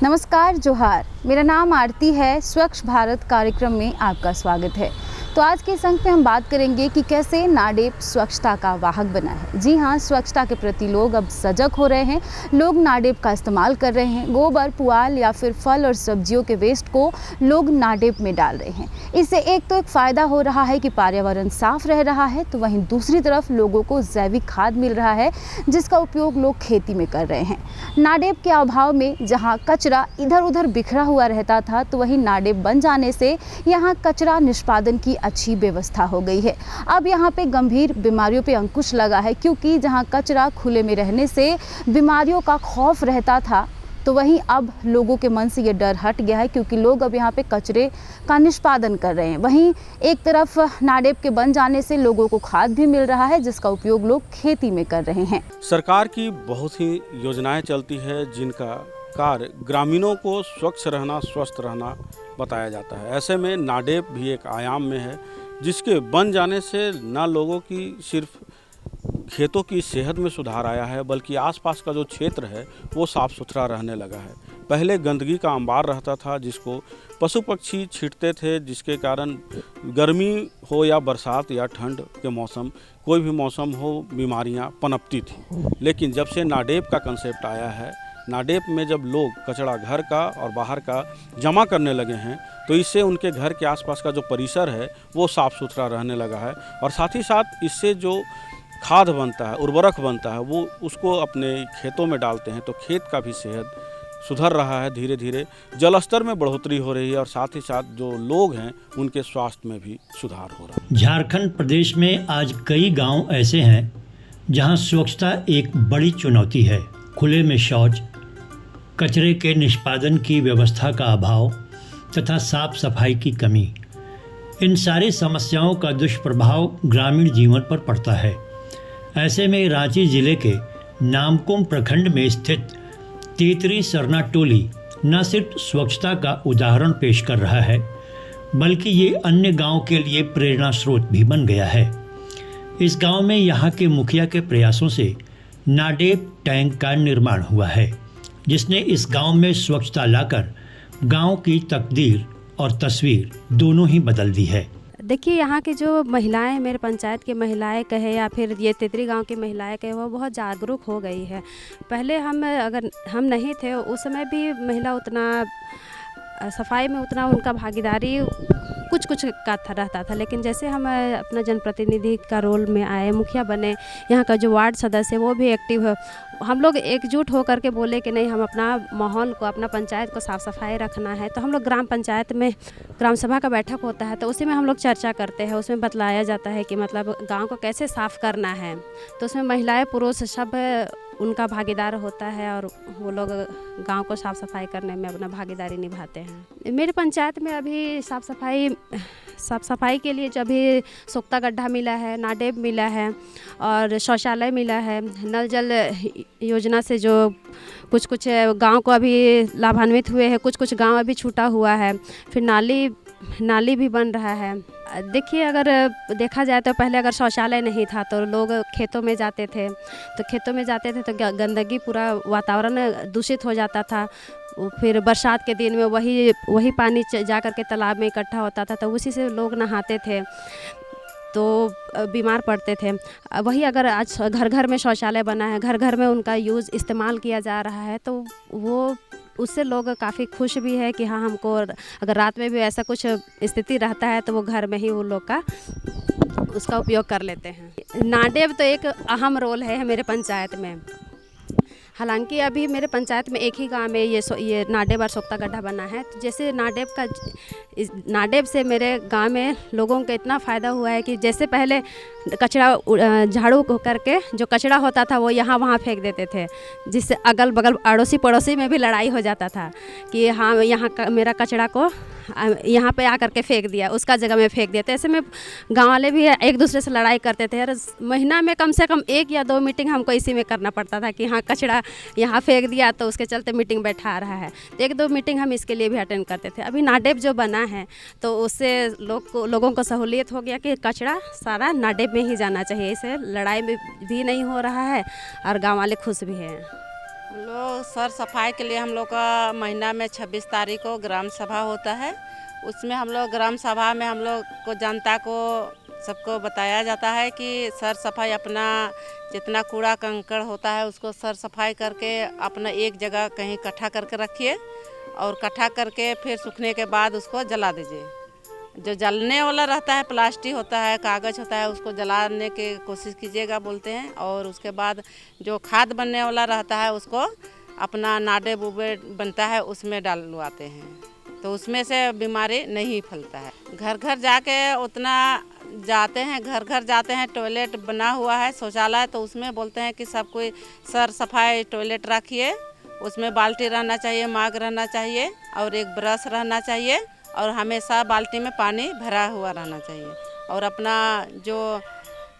नमस्कार, जोहार। मेरा नाम आरती है। स्वच्छ भारत कार्यक्रम में आपका स्वागत है। तो आज के इस अंक में हम बात करेंगे कि कैसे नाडेप स्वच्छता का वाहक बना है। जी हाँ, स्वच्छता के प्रति लोग अब सजग हो रहे हैं। लोग नाडेप का इस्तेमाल कर रहे हैं। गोबर, पुआल या फिर फल और सब्जियों के वेस्ट को लोग नाडेप में डाल रहे हैं। इससे एक फ़ायदा हो रहा है कि पर्यावरण साफ रह रहा है, तो वहीं दूसरी तरफ लोगों को जैविक खाद मिल रहा है, जिसका उपयोग लोग खेती में कर रहे हैं। नाडेप के अभाव में जहाँ कचरा इधर उधर बिखरा हुआ रहता था, तो वहीं नाडेप बन जाने से यहाँ कचरा निष्पादन की अच्छी व्यवस्था हो गई है। अब यहाँ पे गंभीर बीमारियों पे अंकुश लगा है, क्योंकि जहाँ कचरा खुले में रहने से बीमारियों का खौफ रहता था, तो वहीं अब लोगों के मन से ये डर हट गया है, क्योंकि लोग अब यहाँ पे कचरे का निष्पादन कर रहे हैं। वहीं एक तरफ नाडेप के बन जाने से लोगों को खाद भी मिल रहा है, जिसका उपयोग लोग खेती में कर रहे हैं। सरकार की बहुत ही योजनाएं चलती है, जिनका कार्य ग्रामीणों को स्वच्छ रहना, स्वस्थ रहना बताया जाता है। ऐसे में नाडेप भी एक आयाम में है, जिसके बन जाने से न लोगों की सिर्फ खेतों की सेहत में सुधार आया है, बल्कि आसपास का जो क्षेत्र है वो साफ़ सुथरा रहने लगा है। पहले गंदगी का अंबार रहता था, जिसको पशु पक्षी छींटते थे, जिसके कारण गर्मी हो या बरसात या ठंड के मौसम, कोई भी मौसम हो, बीमारियां पनपती थी। लेकिन जब से नाडेप का कंसेप्ट आया है, नाडेप में जब लोग कचरा घर का और बाहर का जमा करने लगे हैं, तो इससे उनके घर के आसपास का जो परिसर है वो साफ़ सुथरा रहने लगा है। और साथ ही साथ इससे जो खाद बनता है, उर्वरक बनता है, वो उसको अपने खेतों में डालते हैं, तो खेत का भी सेहत सुधर रहा है। धीरे धीरे जल स्तर में बढ़ोतरी हो रही है, और साथ ही साथ जो लोग हैं उनके स्वास्थ्य में भी सुधार हो रहा है। झारखंड प्रदेश में आज कई गांव ऐसे हैं जहां स्वच्छता एक बड़ी चुनौती है। खुले में शौच, कचरे के निष्पादन की व्यवस्था का अभाव तथा साफ सफाई की कमी, इन सारी समस्याओं का दुष्प्रभाव ग्रामीण जीवन पर पड़ता है। ऐसे में रांची जिले के नामकुम प्रखंड में स्थित तेतरी सरना टोली न सिर्फ स्वच्छता का उदाहरण पेश कर रहा है, बल्कि ये अन्य गांव के लिए प्रेरणा स्रोत भी बन गया है। इस गांव में यहाँ के मुखिया के प्रयासों से नाडेप टैंक का निर्माण हुआ है, जिसने इस गांव में स्वच्छता लाकर गांव की तकदीर और तस्वीर दोनों ही बदल दी है। देखिए, यहाँ की जो महिलाएं, मेरे पंचायत की महिलाएं कहे या फिर ये तेतरी गांव की महिलाएं कहे, वो बहुत जागरूक हो गई है। पहले अगर हम नहीं थे उस समय भी महिला उतना सफाई में उतना उनका भागीदारी कुछ का रहता था, लेकिन जैसे हम अपना जनप्रतिनिधि का रोल में आए, मुखिया बने, यहाँ का जो वार्ड सदस्य वो भी एक्टिव है, हम लोग एकजुट होकर के बोले कि नहीं, हम अपना माहौल को, अपना पंचायत को साफ़ सफाई रखना है। तो हम लोग ग्राम पंचायत में ग्राम सभा का बैठक होता है, तो उसी में हम लोग चर्चा करते हैं। उसमें बतलाया जाता है कि मतलब गांव को कैसे साफ़ करना है। तो उसमें महिलाएं, पुरुष सब उनका भागीदार होता है, और वो लोग गांव को साफ़ सफाई करने में अपना भागीदारी निभाते हैं। मेरे पंचायत में अभी साफ़ सफाई के लिए जो अभी सोख्ता गड्ढा मिला है, नाडेप मिला है, और शौचालय मिला है। नल जल योजना से जो कुछ गांव को अभी लाभान्वित हुए हैं, कुछ गांव अभी छूटा हुआ है। फिर नाली भी बन रहा है। देखिए, अगर देखा जाए तो पहले अगर शौचालय नहीं था तो लोग खेतों में जाते थे, तो गंदगी, पूरा वातावरण दूषित हो जाता था। फिर बरसात के दिन में वही पानी जा कर के तालाब में इकट्ठा होता था, तो उसी से लोग नहाते थे, तो बीमार पड़ते थे। वही अगर आज घर घर में शौचालय बना है, घर घर में उनका यूज़ इस्तेमाल किया जा रहा है, तो वो उससे लोग काफ़ी खुश भी है कि हाँ, हमको अगर रात में भी ऐसा कुछ स्थिति रहता है तो वो घर में ही वो लोग का उसका उपयोग कर लेते हैं। नाडेप तो एक अहम रोल है मेरे पंचायत में। हालांकि अभी मेरे पंचायत में एक ही गांव में ये नाडेप और सोख्ता गड्ढा बना है। तो जैसे नाडेप से मेरे गांव में लोगों को इतना फ़ायदा हुआ है कि जैसे पहले कचरा झाड़ू करके जो कचरा होता था वो यहाँ वहाँ फेंक देते थे, जिससे अगल बगल अड़ोसी पड़ोसी में भी लड़ाई हो जाता था कि हाँ, यहाँ मेरा कचरा को यहाँ पे आकर के फेंक दिया, उसका जगह में फेंक दिया। तो ऐसे में गाँव वाले भी एक दूसरे से लड़ाई करते थे, और महीना में कम से कम 1 या 2 मीटिंग हमको इसी में करना पड़ता था कि हाँ, कचरा यहाँ फेंक दिया तो उसके चलते मीटिंग बैठा रहा है। तो 1-2 मीटिंग हम इसके लिए भी अटेंड करते थे। अभी नाडेप जो बना है तो उससे लोगों को सहूलियत हो गया कि कचरा सारा नाडेप में ही जाना चाहिए। इससे लड़ाई में भी नहीं हो रहा है और गाँव वाले खुश भी हैं। हम लोग सर सफाई के लिए हम लोग का महीना में 26 तारीख को ग्राम सभा होता है। उसमें हम लोग ग्राम सभा में हम लोग को जनता को सबको बताया जाता है कि सर सफाई अपना जितना कूड़ा कंकड़ होता है उसको सर सफाई करके अपना एक जगह कहीं इकट्ठा करके रखिए और इकट्ठा करके फिर सूखने के बाद उसको जला दीजिए। जो जलने वाला रहता है प्लास्टिक होता है, कागज़ होता है, उसको जलाने की कोशिश कीजिएगा बोलते हैं। और उसके बाद जो खाद बनने वाला रहता है उसको अपना नाडे बुबे बनता है उसमें डालवाते हैं, तो उसमें से बीमारी नहीं फैलता है। घर घर जाके उतना जाते हैं, घर घर जाते हैं, टॉयलेट बना हुआ है शौचालय, तो उसमें बोलते हैं कि सब कोई सर सफाई टॉयलेट रखिए, उसमें बाल्टी रहना चाहिए, माग रहना चाहिए और एक ब्रश रहना चाहिए और हमेशा बाल्टी में पानी भरा हुआ रहना चाहिए। और अपना जो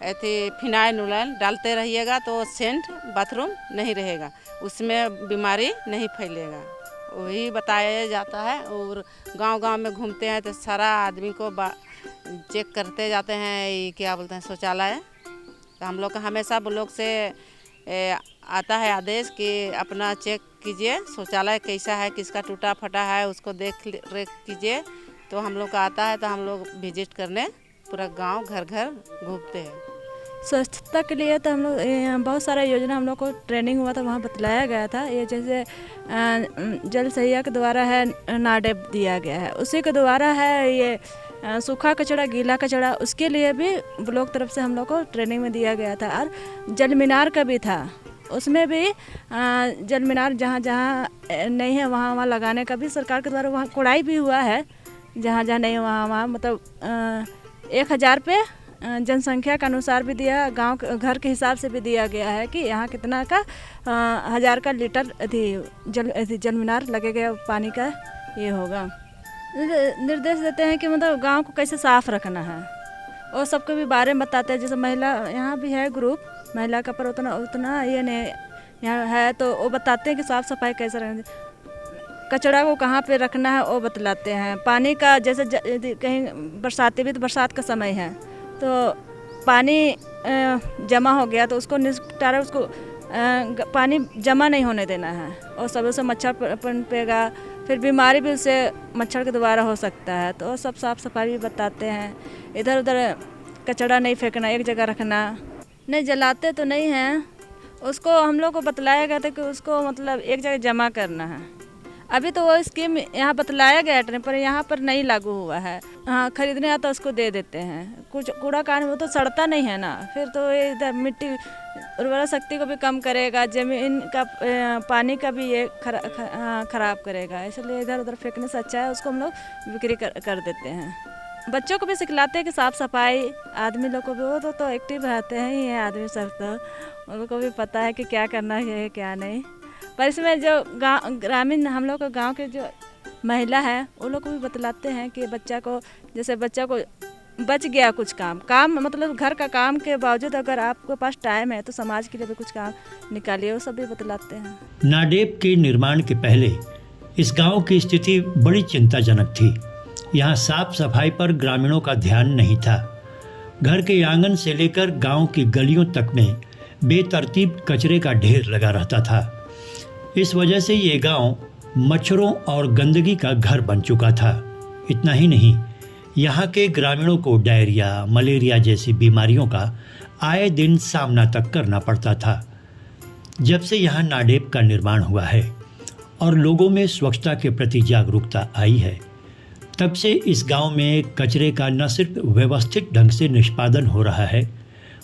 फिनाइल उनाइल डालते रहिएगा तो सेंट बाथरूम नहीं रहेगा, उसमें बीमारी नहीं फैलेगा, वही बताया जाता है। और गांव-गांव में घूमते हैं तो सारा आदमी को चेक करते जाते हैं, ये क्या बोलते हैं शौचालय। तो हम लोग का हमेशा ब्लॉक से आता है आदेश कि अपना चेक कीजिए शौचालय कैसा है, किसका टूटा फटा है, उसको देख रेख कीजिए। तो हम लोग का आता है तो हम लोग विजिट करने पूरा गांव घर घर घूमते हैं। स्वच्छता के लिए तो हम लोग बहुत सारा योजना हम लोग को ट्रेनिंग हुआ था, वहाँ बतलाया गया था। ये जैसे जल सहिया के द्वारा है नाडेप दिया गया है, उसी के द्वारा है ये सूखा कचरा गीला कचरा, उसके लिए भी ब्लॉक तरफ से हम लोग को ट्रेनिंग में दिया गया था। और जल मीनार का भी था, उसमें भी जल मीनार जहाँ जहाँ नहीं है वहाँ वहाँ लगाने का भी सरकार के द्वारा वहाँ कोड़ाई भी हुआ है। जहाँ जहाँ नहीं वहाँ वहाँ मतलब 1000 पे जनसंख्या के अनुसार भी दिया, गांव घर के हिसाब से भी दिया गया है कि यहाँ कितना का 1000 का लीटर जल मीनार लगेगा, पानी का ये होगा। निर्देश देते हैं कि मतलब गांव को कैसे साफ़ रखना है और सबको भी बारे में बताते हैं। जैसे महिला यहाँ भी है ग्रुप महिला का, पर उतना ये नहीं यहाँ है, तो वो बताते हैं कि साफ़ सफाई कैसे रखना, कचरा को कहाँ पे रखना है वो बतलाते हैं। पानी का जैसे कहीं बरसाती भी तो बरसात का समय है तो पानी जमा हो गया तो उसको निस्तारा, उसको पानी जमा नहीं होने देना है और सब से मच्छर पनपेगा, फिर बीमारी भी उससे मच्छर के द्वारा हो सकता है। तो सब साफ़ सफाई भी बताते हैं। इधर उधर कचरा नहीं फेंकना, एक जगह रखना। नहीं जलाते तो नहीं हैं, उसको हम लोग को बतलाया गया था कि उसको मतलब एक जगह जमा करना है। अभी तो वो स्कीम यहाँ बतलाया गया है पर यहाँ पर नहीं लागू हुआ है। हाँ, खरीदने आता उसको दे देते हैं। कुछ कूड़ा कान वो तो सड़ता नहीं है ना, फिर तो ये इधर मिट्टी उर्वरा शक्ति को भी कम करेगा, ज़मीन का पानी का भी ये खराब करेगा, इसलिए इधर उधर फेंकने से अच्छा है उसको हम लोग बिक्री कर देते हैं। बच्चों को भी सिखलाते हैं कि साफ़ सफाई, आदमी लोग को भी वो तो एक्टिव रहते हैं ही है आदमी सब, तो उनको भी पता है कि क्या करना है क्या नहीं। पर इसमें जो ग्रामीण हम लोग के गांव के जो महिला है वो लोग को भी बतलाते हैं कि बच्चा को जैसे बच्चा को बच गया कुछ काम मतलब घर का काम के बावजूद अगर आपके पास टाइम है तो समाज के लिए भी कुछ काम निकालिए, वो सब भी बतलाते हैं। नाडेप के निर्माण के पहले इस गांव की स्थिति बड़ी चिंताजनक थी। यहाँ साफ सफाई पर ग्रामीणों का ध्यान नहीं था। घर के आंगन से लेकर गांव की गलियों तक में बेतरतीब कचरे का ढेर लगा रहता था। इस वजह से ये गांव मच्छरों और गंदगी का घर बन चुका था। इतना ही नहीं, यहाँ के ग्रामीणों को डायरिया, मलेरिया जैसी बीमारियों का आए दिन सामना तक करना पड़ता था। जब से यहाँ नाडेप का निर्माण हुआ है और लोगों में स्वच्छता के प्रति जागरूकता आई है, तब से इस गांव में कचरे का न सिर्फ व्यवस्थित ढंग से निष्पादन हो रहा है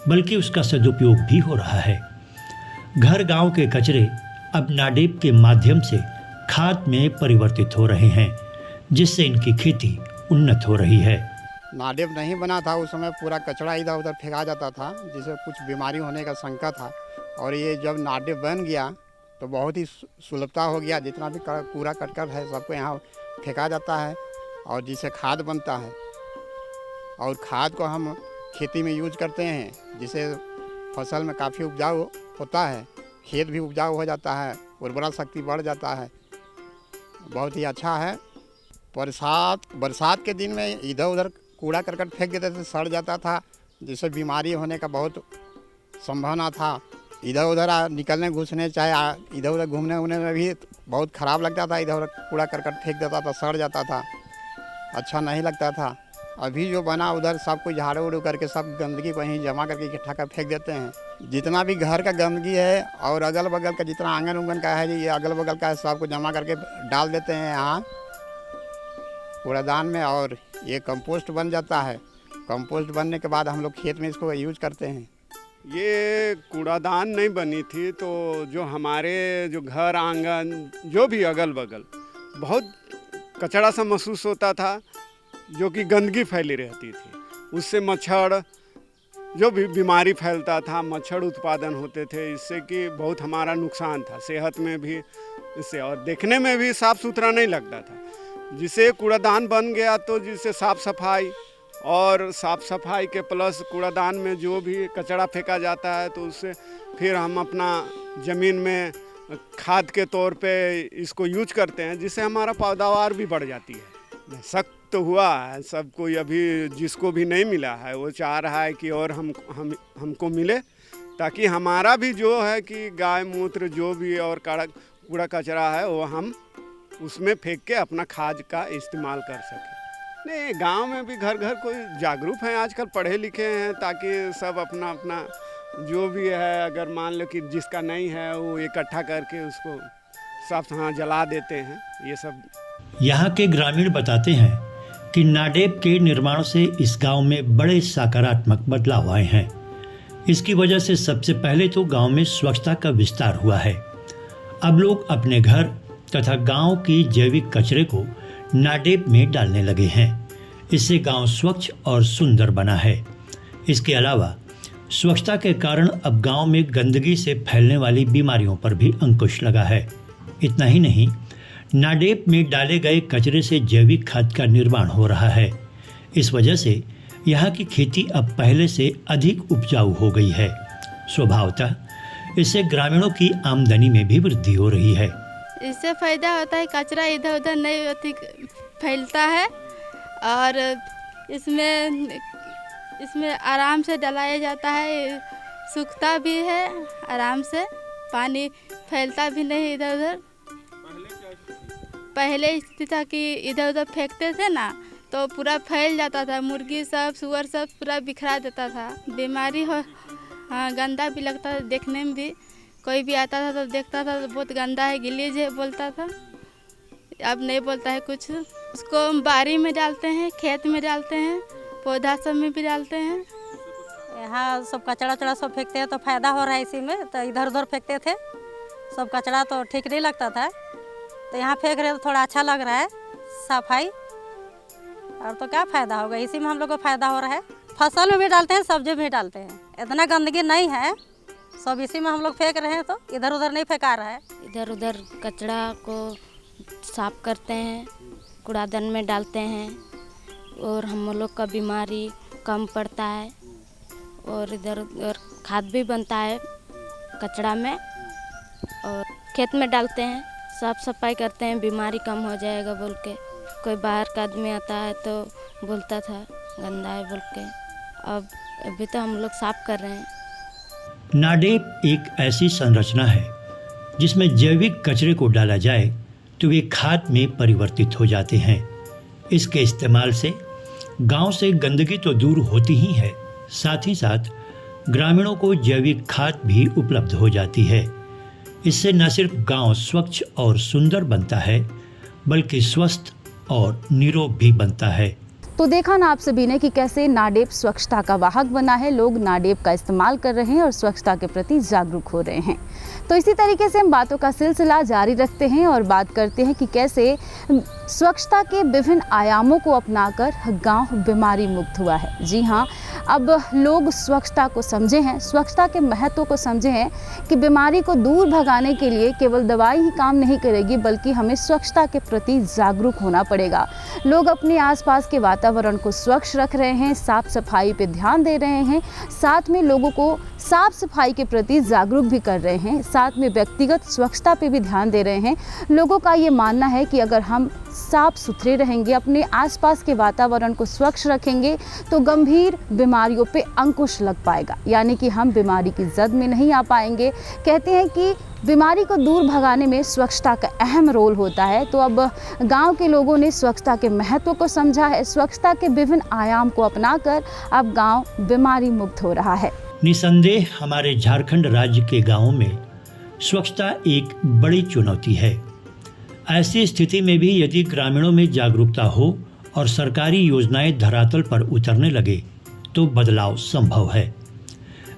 बल्कि उसका सदुपयोग भी हो रहा है। घर गांव के कचरे अब नाडेप के माध्यम से खाद में परिवर्तित हो रहे हैं, जिससे इनकी खेती उन्नत हो रही है। नाडेप नहीं बना था उस समय पूरा कचरा इधर उधर फेंका जाता था, जिससे कुछ बीमारी होने का शंका था। और ये जब नाडेप बन गया तो बहुत ही सुलभता हो गया, जितना भी कूड़ा करकट है सबको यहाँ फेंका जाता है और जिससे खाद बनता है। और खाद को हम खेती में यूज करते हैं, जिससे फसल में काफ़ी उपजाऊ होता है, खेत भी उपजाऊ हो जाता है, उर्वरा शक्ति बढ़ जाता है, बहुत ही अच्छा है। बरसात के दिन में इधर उधर कूड़ा करकट फेंक देते थे, सड़ जाता था, जिससे बीमारी होने का बहुत संभावना था। इधर उधर निकलने घुसने चाहे इधर उधर घूमने उमने में भी बहुत ख़राब लगता था। इधर उधर कूड़ा करकट फेंक देता था, सड़ जाता था, अच्छा नहीं लगता था। अभी जो बना उधर सब कुछ झाड़ू उड़ू करके सब गंदगी को वहीं जमा करके इकट्ठा कर फेंक देते हैं। जितना भी घर का गंदगी है और अगल बगल का जितना आंगन उंगन का है, ये अगल बगल का है, सबको जमा करके डाल देते हैं यहाँ कूड़ादान में, और ये कंपोस्ट बन जाता है। कंपोस्ट बनने के बाद हम लोग खेत में इसको यूज करते हैं। ये कूड़ादान नहीं बनी थी तो जो हमारे जो घर आंगन जो भी अगल बगल बहुत कचरा सा महसूस होता था, जो कि गंदगी फैली रहती थी। उससे मच्छर जो भी बीमारी फैलता था, मच्छर उत्पादन होते थे, इससे कि बहुत हमारा नुकसान था सेहत में भी इससे, और देखने में भी साफ़ सुथरा नहीं लगता था। जिसे कूड़ादान बन गया तो जिससे साफ़ सफाई और साफ़ सफाई के प्लस कूड़ादान में जो भी कचरा फेंका जाता है तो उससे फिर हम अपना ज़मीन में खाद के तौर पे इसको यूज करते हैं, जिससे हमारा पैदावार भी बढ़ जाती है। सख्त तो हुआ है सब कोई, अभी जिसको भी नहीं मिला है वो चाह रहा है कि और हमको मिले, ताकि हमारा भी जो है कि गाय मूत्र जो भी और कूड़ा कचरा है वो हम उसमें फेंक के अपना खाद का इस्तेमाल कर सकें। नहीं, गांव में भी घर घर कोई जागरूक हैं, आजकल पढ़े लिखे हैं, ताकि सब अपना अपना जो भी है, अगर मान लो कि जिसका नहीं है वो इकट्ठा करके उसको साफ जला देते हैं। ये सब यहाँ के ग्रामीण बताते हैं कि नाडेप के निर्माण से इस गांव में बड़े सकारात्मक बदलाव आए हैं। इसकी वजह से सबसे पहले तो गांव में स्वच्छता का विस्तार हुआ है। अब लोग अपने घर तथा गांव की जैविक कचरे को नाडेप में डालने लगे हैं। इससे गांव स्वच्छ और सुंदर बना है। इसके अलावा स्वच्छता के कारण अब गांव में गंदगी से फैलने वाली बीमारियों पर भी अंकुश लगा है। इतना ही नहीं, नाडेप में डाले गए कचरे से जैविक खाद का निर्माण हो रहा है। इस वजह से यहाँ की खेती अब पहले से अधिक उपजाऊ हो गई है। स्वभावतः इससे ग्रामीणों की आमदनी में भी वृद्धि हो रही है। इससे फ़ायदा होता है, कचरा इधर उधर नहीं फैलता है, और इसमें आराम से डलाया जाता है, सूखता भी है आराम से, पानी फैलता भी नहीं इधर उधर। पहले स्थिति था कि इधर उधर फेंकते थे ना तो पूरा फैल जाता था, मुर्गी सब सुअर सब पूरा बिखरा देता था, बीमारी हो, हाँ गंदा भी लगता था देखने में भी। कोई भी आता था तो देखता था तो बहुत गंदा है, गिलीज है बोलता था। अब नहीं बोलता है कुछ। उसको हम बारी में डालते हैं, खेत में डालते हैं, पौधा सब में भी डालते हैं। यहाँ सब कचरा वचड़ा सब फेंकते हैं तो फ़ायदा हो रहा है इसी में, तो इधर उधर फेंकते थे सब कचरा तो ठीक नहीं लगता था, तो यहाँ फेंक रहे तो थोड़ा अच्छा लग रहा है, सफाई। और तो क्या फ़ायदा होगा, इसी में हम लोग को फ़ायदा हो रहा है। फसल में भी डालते हैं, सब्जी में भी डालते हैं, इतना गंदगी नहीं है, सब इसी में हम लोग फेंक रहे हैं, तो इधर उधर नहीं फेंका रहा है। इधर उधर कचरा को साफ करते हैं, कूड़ादान में डालते हैं, और हम लोग का बीमारी कम पड़ता है, और इधर उधर खाद भी बनता है कचरा में, और खेत में डालते हैं, साफ सफाई करते हैं, बीमारी कम हो जाएगा बोल के। कोई बाहर का आदमी आता है तो बोलता था गंदा है बोल के, अब अभी तो हम लोग साफ कर रहे हैं। नाडेप एक ऐसी संरचना है जिसमें जैविक कचरे को डाला जाए तो वे खाद में परिवर्तित हो जाते हैं। इसके इस्तेमाल से गांव से गंदगी तो दूर होती ही है, साथ ही साथ ग्रामीणों को जैविक खाद भी उपलब्ध हो जाती है। इससे न सिर्फ गांव स्वच्छ और सुंदर बनता है, बल्कि स्वस्थ और निरोग भी बनता है। तो देखा ना आप सभी ने कि कैसे नाडेप स्वच्छता का वाहक बना है। लोग नाडेप का इस्तेमाल कर रहे हैं और स्वच्छता के प्रति जागरूक हो रहे हैं। तो इसी तरीके से हम बातों का सिलसिला जारी रखते हैं और बात करते हैं कि कैसे स्वच्छता के विभिन्न आयामों को अपनाकर गांव बीमारी मुक्त हुआ है। जी हाँ, अब लोग स्वच्छता को समझे हैं, स्वच्छता के महत्व को समझे हैं कि बीमारी को दूर भगाने के लिए केवल दवाई ही काम नहीं करेगी, बल्कि हमें स्वच्छता के प्रति जागरूक होना पड़ेगा। लोग अपने आसपास के वातावरण को स्वच्छ रख रहे हैं, साफ सफाई पे ध्यान दे रहे हैं, साथ में लोगों को साफ सफाई के प्रति जागरूक भी कर रहे हैं, साथ में व्यक्तिगत स्वच्छता पे भी ध्यान दे रहे हैं। लोगों का ये मानना है कि अगर हम साफ सुथरे रहेंगे, अपने आसपास के वातावरण को स्वच्छ रखेंगे तो गंभीर बीमारियों पे अंकुश लग पाएगा, यानी कि हम बीमारी की जद में नहीं आ पाएंगे। कहते हैं कि बीमारी को दूर भगाने में स्वच्छता का अहम रोल होता है। तो अब गांव के लोगों ने स्वच्छता के महत्व को समझा है। स्वच्छता के विभिन्न आयाम को अपनाकर अब गांव बीमारी मुक्त हो रहा है। निसंदेह हमारे झारखंड राज्य के गांवों में स्वच्छता एक बड़ी चुनौती है। ऐसी स्थिति में भी यदि ग्रामीणों में जागरूकता हो और सरकारी योजनाएं धरातल पर उतरने लगे तो बदलाव संभव है।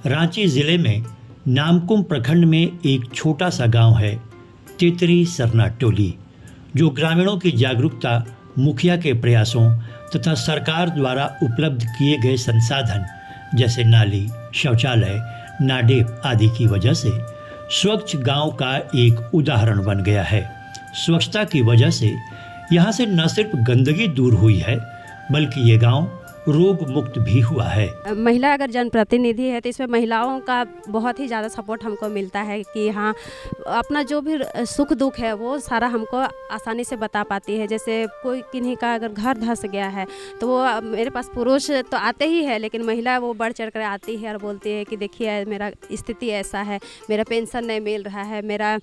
रांची जिले में नामकुम प्रखंड में एक छोटा सा गांव है तेतरी सरना टोली, जो ग्रामीणों की जागरूकता, मुखिया के प्रयासों तथा सरकार द्वारा उपलब्ध किए गए संसाधन जैसे नाली, शौचालय, नाडेप आदि की वजह से स्वच्छ गांव का एक उदाहरण बन गया है। स्वच्छता की वजह से यहाँ से न सिर्फ गंदगी दूर हुई है बल्कि ये गांव रोग मुक्त भी हुआ है। महिला अगर जनप्रतिनिधि है तो इसमें महिलाओं का बहुत ही ज़्यादा सपोर्ट हमको मिलता है कि हाँ, अपना जो भी सुख दुख है वो सारा हमको आसानी से बता पाती है। जैसे कोई किन्हीं का अगर घर धंस गया है तो वो मेरे पास पुरुष तो आते ही है, लेकिन महिला वो बढ़ चढ़ कर आती है और बोलती है कि देखिए मेरा स्थिति ऐसा है, मेरा पेंशन नहीं मिल रहा है, मेरा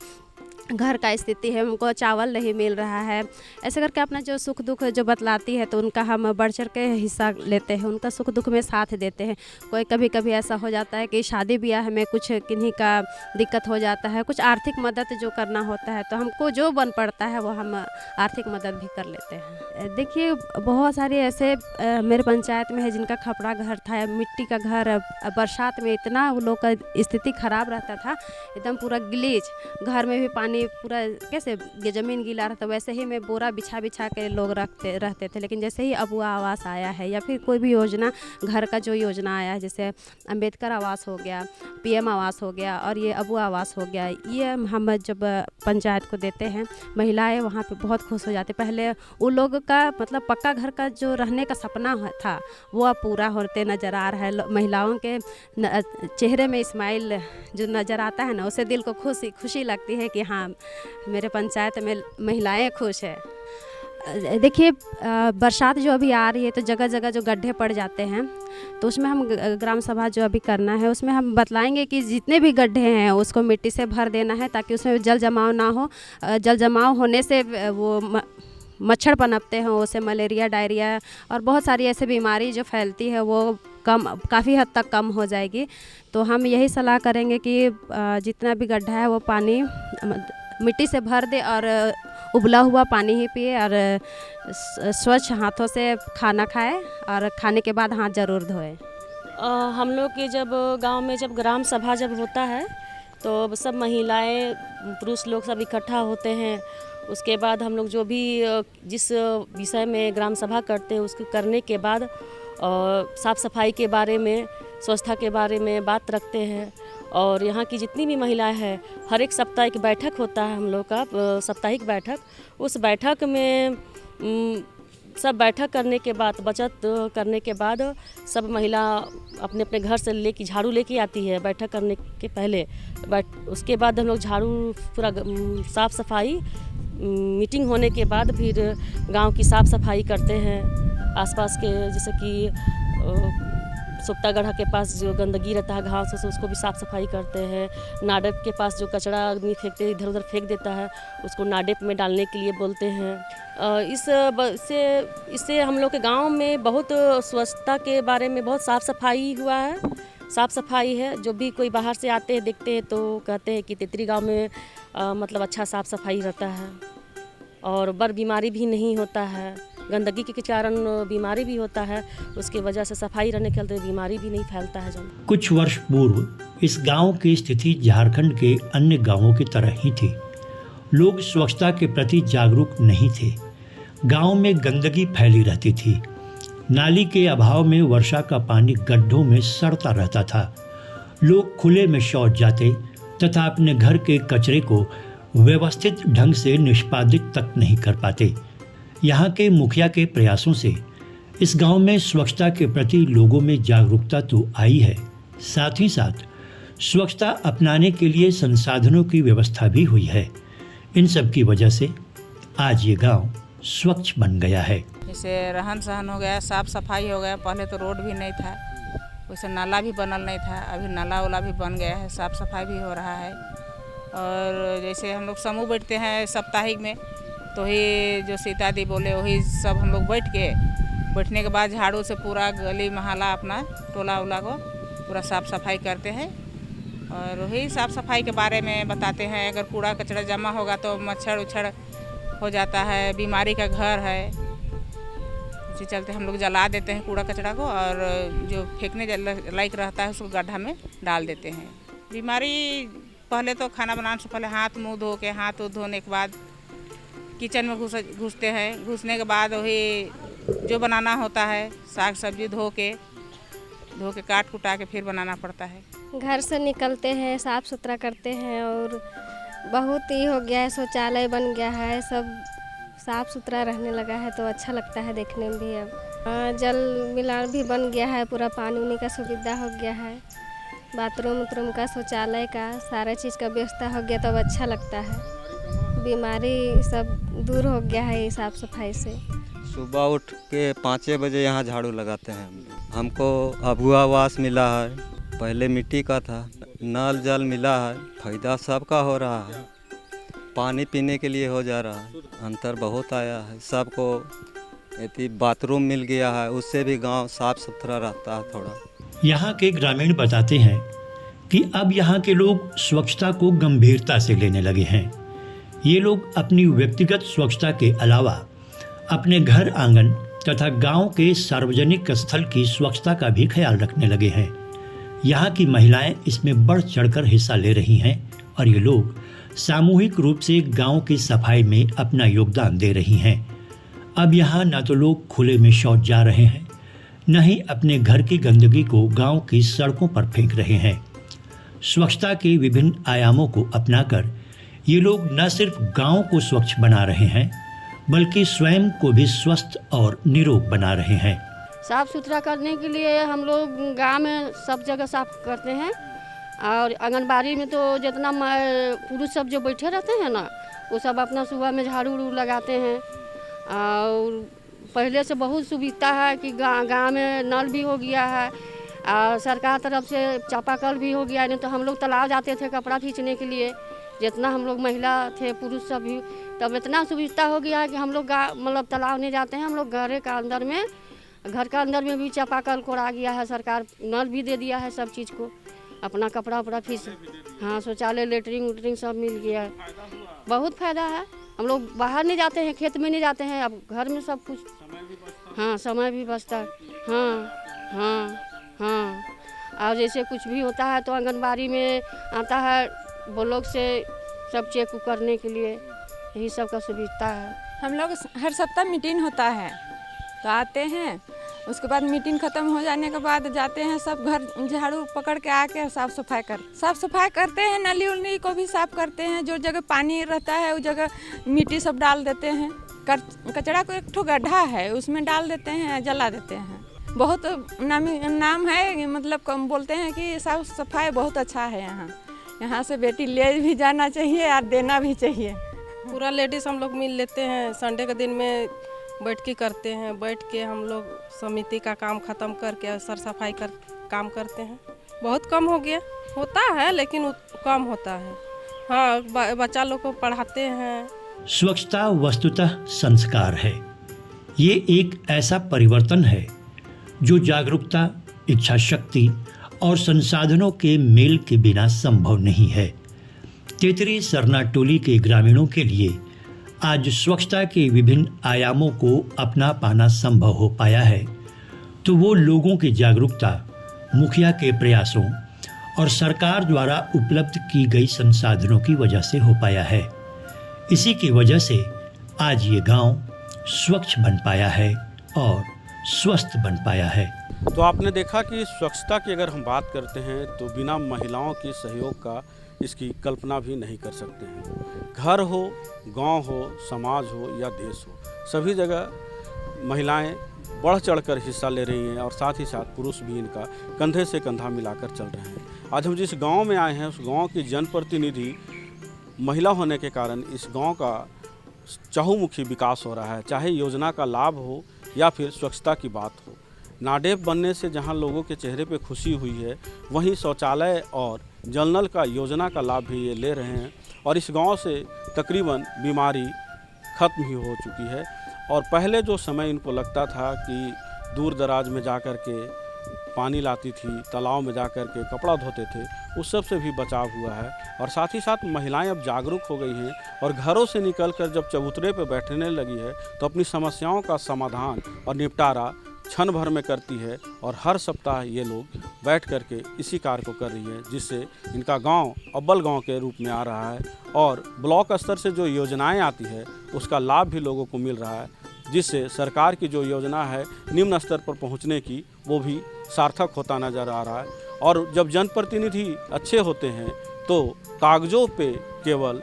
घर का स्थिति है, हमको चावल नहीं मिल रहा है। ऐसे करके अपना जो सुख दुख जो बतलाती है तो उनका हम बढ़ चढ़ के हिस्सा लेते हैं, उनका सुख दुख में साथ देते हैं। कोई कभी कभी ऐसा हो जाता है कि शादी ब्याह में कुछ किन्हीं का दिक्कत हो जाता है, कुछ आर्थिक मदद जो करना होता है तो हमको जो बन पड़ता है वो हम आर्थिक मदद भी कर लेते हैं। देखिए बहुत सारे ऐसे मेरे पंचायत में है जिनका खपड़ा घर था, मिट्टी का घर। बरसात में इतना उन लोग का स्थिति खराब रहता था, एकदम पूरा गिलीच, घर में भी पानी पूरा कैसे ज़मीन गीला रहता, वैसे ही में बोरा बिछा बिछा के लोग रहते थे। लेकिन जैसे ही अबुआ आवास आया है या फिर कोई भी योजना, घर का जो योजना आया है, जैसे अंबेडकर आवास हो गया, पीएम आवास हो गया और ये अबुआ आवास हो गया, ये हम जब पंचायत को देते हैं महिलाएं वहाँ पे बहुत खुश हो जाती। पहले उन लोग का मतलब पक्का घर का जो रहने का सपना था वो अब पूरा होते नज़र आ रहा है। महिलाओं के चेहरे में स्माइल जो नज़र आता है ना, उससे दिल को खुशी लगती है कि हाँ मेरे पंचायत में महिलाएं खुश है। देखिए बरसात जो अभी आ रही है तो जगह जगह जो गड्ढे पड़ जाते हैं तो उसमें हम ग्राम सभा जो अभी करना है उसमें हम बतलाएंगे कि जितने भी गड्ढे हैं उसको मिट्टी से भर देना है ताकि उसमें जल जमाव ना हो। जल जमाव होने से वो मच्छर पनपते हैं, उससे मलेरिया, डायरिया और बहुत सारी ऐसी बीमारी जो फैलती है वो काफ़ी हद तक कम हो जाएगी। तो हम यही सलाह करेंगे कि जितना भी गड्ढा है वो पानी मिट्टी से भर दे और उबला हुआ पानी ही पिए और स्वच्छ हाथों से खाना खाए और खाने के बाद हाथ ज़रूर धोए। हम लोग के जब गांव में जब ग्राम सभा जब होता है तो सब महिलाएं, पुरुष लोग सब इकट्ठा होते हैं। उसके बाद हम लोग जो भी जिस विषय में ग्राम सभा करते हैं उसको करने के बाद साफ़ सफाई के बारे में, स्वच्छता के बारे में बात रखते हैं। और यहाँ की जितनी भी महिलाएं हैं, हर एक सप्ताह एक बैठक होता है हम लोग का, साप्ताहिक बैठक। उस बैठक में सब बैठक करने के बाद, बचत करने के बाद सब महिला अपने अपने घर से लेके झाड़ू लेके आती है बैठक करने के पहले। उसके बाद हम लोग झाड़ू पूरा साफ़ सफाई, मीटिंग होने के बाद फिर गांव की साफ़ सफाई करते हैं। आसपास के जैसे कि सुक्ता गढ़ा के पास जो गंदगी रहता है घास से उसको भी साफ़ सफाई करते हैं। नाडेप के पास जो कचरा आदमी फेंकते इधर उधर फेंक देता है उसको नाडेप में डालने के लिए बोलते हैं। इससे हम लोग के गांव में बहुत स्वच्छता के बारे में बहुत साफ़ सफाई हुआ है, साफ़ सफाई है। जो भी कोई बाहर से आते हैं देखते हैं तो कहते हैं कि तेतरी गाँव में मतलब अच्छा साफ़ सफाई रहता है और बर बीमारी भी नहीं होता है। गंदगी के कारण बीमारी भी होता है, उसकी वजह से सफाई रहने के चलते बीमारी भी नहीं फैलता है। कुछ वर्ष पूर्व इस गांव की स्थिति झारखंड के अन्य गांवों की तरह ही थी। लोग स्वच्छता के प्रति जागरूक नहीं थे। गांव में गंदगी फैली रहती थी। नाली के अभाव में वर्षा का पानी गड्ढों में सड़ता रहता था। लोग खुले में शौच जाते तथा अपने घर के कचरे को व्यवस्थित ढंग से निष्पादित तक नहीं कर पाते। यहाँ के मुखिया के प्रयासों से इस गांव में स्वच्छता के प्रति लोगों में जागरूकता तो आई है, साथ ही साथ स्वच्छता अपनाने के लिए संसाधनों की व्यवस्था भी हुई है। इन सब की वजह से आज ये गांव स्वच्छ बन गया है। जैसे रहन सहन हो गया, साफ सफाई हो गया। पहले तो रोड भी नहीं था, वैसे नाला भी बनल नहीं था, अभी नाला वाला भी बन गया है, साफ सफाई भी हो रहा है। और जैसे हम लोग समूह बैठते हैं साप्ताहिक में, तो ही जो सीता दी बोले वही सब हम लोग बैठने के बाद झाड़ू से पूरा गली मोहल्ला अपना टोला उला को पूरा साफ सफाई करते हैं। और वही साफ सफाई के बारे में बताते हैं। अगर कूड़ा कचरा जमा होगा तो मच्छर उच्छर हो जाता है, बीमारी का घर है, इसी चलते हम लोग जला देते हैं कूड़ा कचरा को, और जो फेंकने लायक रहता है उसको गड्ढा में डाल देते हैं। बीमारी पहले तो खाना बनाने से पहले हाथ मुंह धो के, हाथ धोने के बाद किचन में घुसते हैं। घुसने के बाद वही जो बनाना होता है साग सब्जी धो के काट कुटा के फिर बनाना पड़ता है। घर से निकलते हैं, साफ़ सुथरा करते हैं, और बहुत ही हो गया है, शौचालय बन गया है, सब साफ़ सुथरा रहने लगा है, तो अच्छा लगता है देखने में भी। अब जल मिलान भी बन गया है, पूरा पानी उनी का सुविधा हो गया है, बाथरूम उथरूम का, शौचालय का, सारा चीज़ का व्यवस्था हो गया, तो अब अच्छा लगता है। बीमारी सब दूर हो गया है ये साफ़ सफाई से। सुबह उठ के 5 बजे यहाँ झाड़ू लगाते हैं। हमको अभुआ आवास मिला है, पहले मिट्टी का था, नल जल मिला है, फायदा सबका हो रहा है, पानी पीने के लिए हो जा रहा है, अंतर बहुत आया है। सबको बाथरूम मिल गया है, उससे भी गांव साफ सुथरा रहता है थोड़ा। यहाँ के ग्रामीण बताते हैं कि अब यहाँ के लोग स्वच्छता को गंभीरता से लेने लगे हैं। ये लोग अपनी व्यक्तिगत स्वच्छता के अलावा अपने घर आंगन तथा गांव के सार्वजनिक स्थल की स्वच्छता का भी ख्याल रखने लगे हैं। यहाँ की महिलाएं इसमें बढ़ चढ़कर हिस्सा ले रही हैं और ये लोग सामूहिक रूप से गांव की सफाई में अपना योगदान दे रही हैं। अब यहाँ न तो लोग खुले में शौच जा रहे हैं, न ही अपने घर की गंदगी को गांव की सड़कों पर फेंक रहे हैं। स्वच्छता के विभिन्न आयामों को अपनाकर ये लोग न सिर्फ गांव को स्वच्छ बना रहे हैं, बल्कि स्वयं को भी स्वस्थ और निरोग बना रहे हैं। साफ सुथरा करने के लिए हम लोग गांव में सब जगह साफ करते हैं, और आंगनबाड़ी में तो जितना पुरुष सब जो बैठे रहते हैं ना, वो सब अपना सुबह में झाड़ू उड़ू लगाते हैं। और पहले से बहुत सुविधा है कि गांव में नल भी हो गया है, और सरकार तरफ से चापाकल भी हो गया। नहीं तो हम लोग तालाब जाते थे कपड़ा खींचने के लिए, जितना हम लोग महिला थे पुरुष सब भी, तब इतना सुविधा हो गया है कि हम लोग मतलब तालाब नहीं जाते हैं, हम लोग घर का अंदर में भी चापाकल कोड़ा गया है, सरकार नल भी दे दिया है सब चीज़ को, अपना कपड़ा उपड़ा खींच, हाँ शौचालय लेटरिंग उटरिंग सब मिल गया है, बहुत फ़ायदा है। हम लोग बाहर नहीं जाते हैं, खेत में नहीं जाते हैं, अब घर में सब कुछ, हाँ समय भी बचता है। हाँ और जैसे कुछ भी होता है तो आंगनबाड़ी में आता है वो लोग से सब चेक करने के लिए, यही सब का सुविधा है। हम लोग हर सप्ताह मीटिंग होता है तो आते हैं, उसके बाद मीटिंग ख़त्म हो जाने के बाद जाते हैं सब घर झाड़ू पकड़ के आके साफ़ सफाई करते हैं। नली उली को भी साफ़ करते हैं, जो जगह पानी रहता है उस जगह मिट्टी सब डाल देते हैं। कचरा को एक ठो गड्ढा है उसमें डाल देते हैं, जला देते हैं। बहुत नाम है, मतलब कम बोलते हैं कि साफ़ सफाई बहुत अच्छा है यहाँ से बेटी ले भी जाना चाहिए और देना भी चाहिए। पूरा लेडीज़ हम लोग मिल लेते हैं, संडे के दिन में बैठ के करते हैं, बैठ के हम लोग समिति का काम ख़त्म करके सर सफाई कर काम करते हैं। बहुत कम हो गया, होता है लेकिन कम होता है। हाँ बच्चा लोग को पढ़ाते हैं। स्वच्छता वस्तुतः संस्कार है। ये एक ऐसा परिवर्तन है जो जागरूकता, इच्छा शक्ति और संसाधनों के मेल के बिना संभव नहीं है। तेतरी सरना टोली के ग्रामीणों के लिए आज स्वच्छता के विभिन्न आयामों को अपना पाना संभव हो पाया है, तो वो लोगों की जागरूकता, मुखिया के प्रयासों और सरकार द्वारा उपलब्ध की गई संसाधनों की वजह से हो पाया है। इसी की वजह से आज ये गांव स्वच्छ बन पाया है और स्वस्थ बन पाया है। तो आपने देखा कि स्वच्छता की अगर हम बात करते हैं तो बिना महिलाओं के सहयोग का इसकी कल्पना भी नहीं कर सकते हैं। घर हो, गांव हो, समाज हो या देश हो, सभी जगह महिलाएं बढ़ चढ़कर हिस्सा ले रही हैं और साथ ही साथ पुरुष भी इनका कंधे से कंधा मिलाकर चल रहे हैं। आज हम जिस गांव में आए हैं उस गांव की जनप्रतिनिधि महिला होने के कारण इस गांव का चहुमुखी विकास हो रहा है, चाहे योजना का लाभ हो या फिर स्वच्छता की बात हो। नाडेप बनने से जहां लोगों के चेहरे पे खुशी हुई है, वहीं शौचालय और जल नल का योजना का लाभ भी ये ले रहे हैं और इस गांव से तकरीबन बीमारी खत्म ही हो चुकी है। और पहले जो समय इनको लगता था कि दूर दराज में जा कर के पानी लाती थी, तालाब में जा कर के कपड़ा धोते थे, उस सब से भी बचाव हुआ है। और साथ ही साथ महिलाएं अब जागरूक हो गई हैं और घरों से निकलकर जब चबूतरे पर बैठने लगी है तो अपनी समस्याओं का समाधान और निपटारा क्षण भर में करती है। और हर सप्ताह ये लोग बैठ कर के इसी कार्य को कर रही है, जिससे इनका गांव अव्वल गांव के रूप में आ रहा है और ब्लॉक स्तर से जो योजनाएं आती है उसका लाभ भी लोगों को मिल रहा है, जिससे सरकार की जो योजना है निम्न स्तर पर पहुंचने की वो भी सार्थक होता नज़र आ रहा है। और जब जनप्रतिनिधि अच्छे होते हैं तो कागज़ों पे केवल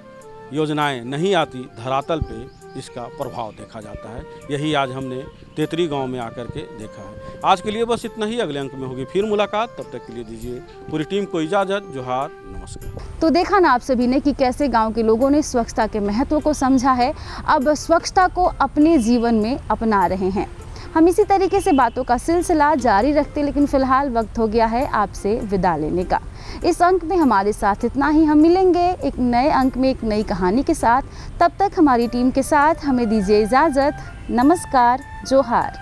योजनाएं नहीं आती, धरातल पे इसका प्रभाव देखा जाता है। यही आज हमने तेतरी गांव में आकर के देखा है। आज के लिए बस इतना ही, अगले अंक में होगी फिर मुलाकात। तब तक के लिए दीजिए पूरी टीम को इजाज़त। जोहार, नमस्कार। तो देखा ना आप सभी ने कि कैसे गांव के लोगों ने स्वच्छता के महत्व को समझा है, अब स्वच्छता को अपने जीवन में अपना रहे हैं। हम इसी तरीके से बातों का सिलसिला जारी रखते, लेकिन फ़िलहाल वक्त हो गया है आपसे विदा लेने का। इस अंक में हमारे साथ इतना ही। हम मिलेंगे एक नए अंक में एक नई कहानी के साथ। तब तक हमारी टीम के साथ हमें दीजिए इजाज़त। नमस्कार, जोहार।